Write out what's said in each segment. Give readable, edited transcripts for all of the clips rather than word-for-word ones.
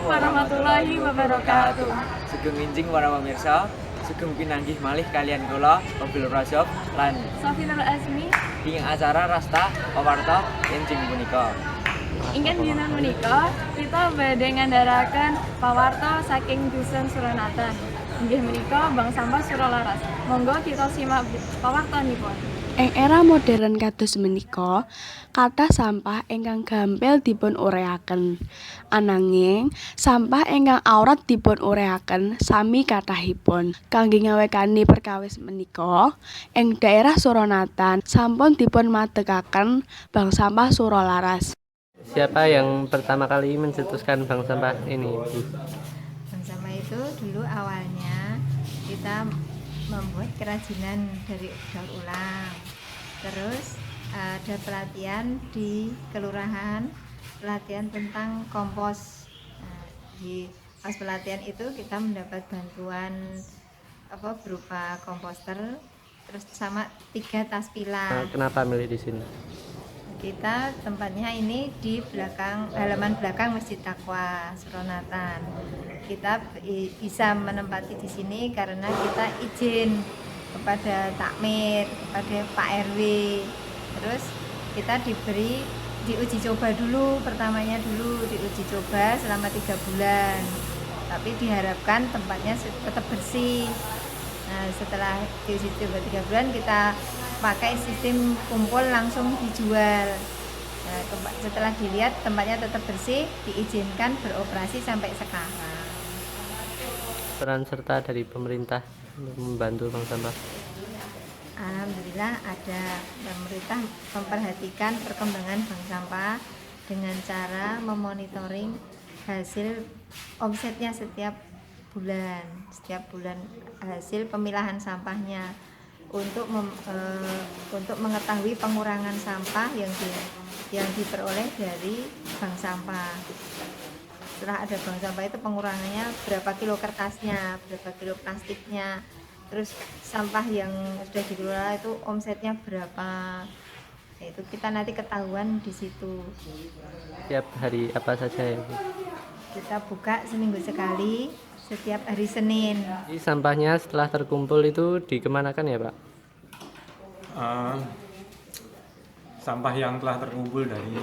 warahmatullahi wabarakatuh. Sugeng injing para pamirsa, sugeng pinanggih malih kalian kula Mobil Rajab lan Safinul Azmi ing acara Rasta Pawarta injing punika. ingkang dinten menika kita badhe ngandharaken pawarta saking Dusun Suronatan. Inggih menika Bank Sampah Suralaras. Monggo kita simak pawartanipun. Ing era modern kados menika, kathah sampah ingkang gampil dipun uraiaken. Ananging, sampah ingkang awrat dipun uraiaken sami kathahipun. Kangge ngawekani perkawis menika, ing daerah Suronatan sampun dipun madegaken Bank Sampah Suralaras. Siapa yang pertama kali mencetuskan bank sampah ini, Bu? Bank sampah itu dulu awalnya kita membuat kerajinan dari daur ulang. Terus ada pelatihan di kelurahan, pelatihan tentang kompos. Di pas pelatihan itu kita mendapat bantuan berupa komposter, terus sama 3 tas pilah. Kenapa milih di sini? Kita tempatnya ini di halaman belakang Masjid Taqwa Suronatan. Kita bisa menempati di sini karena kita izin kepada takmir, kepada Pak RW. Terus kita diuji coba dulu, pertamanya dulu diuji coba selama 3 bulan. Tapi diharapkan tempatnya tetap bersih. Nah, setelah diuji coba 3 bulan kita pakai sistem kumpul langsung dijual. Nah, setelah dilihat tempatnya tetap bersih, diizinkan beroperasi sampai sekarang. Peran serta dari pemerintah untuk membantu bank sampah. Alhamdulillah ada pemerintah memperhatikan perkembangan bank sampah dengan cara memonitoring hasil omsetnya setiap bulan hasil pemilahan sampahnya untuk mengetahui pengurangan sampah yang diperoleh dari bank sampah. Setelah ada bank sampah itu pengurangannya berapa kilo kertasnya, berapa kilo plastiknya, terus sampah yang sudah dikelola itu omsetnya berapa. Nah, itu kita nanti ketahuan di situ. Tiap hari apa saja ya, Bu? Kita buka seminggu sekali, setiap hari Senin. Jadi sampahnya setelah terkumpul itu dikemanakan ya, Pak? Sampah yang telah terkumpul dari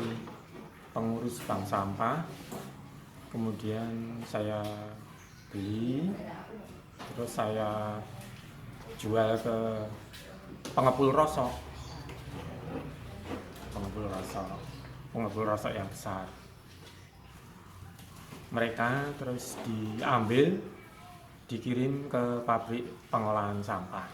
pengurus bank sampah, kemudian saya beli, terus saya jual ke pengepul rosok yang besar. Mereka terus diambil, dikirim ke pabrik pengolahan sampah.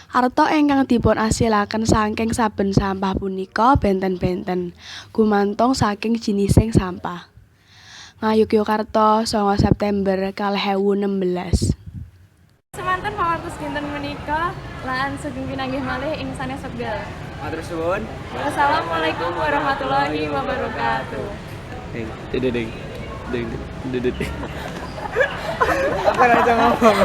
Arta ingkang dipun asilaken saking saben sampah punika benten-benten, gumantung saking jinising sampah. Ngayogyakarta, 9 September 2016. Semanten pawartos dinten menika lan sugeng pinanggih malih ing sanes wekdal. Matur suwun. Wassalamualaikum warahmatullahi wabarakatuh. Ding. Apa aja ngomong?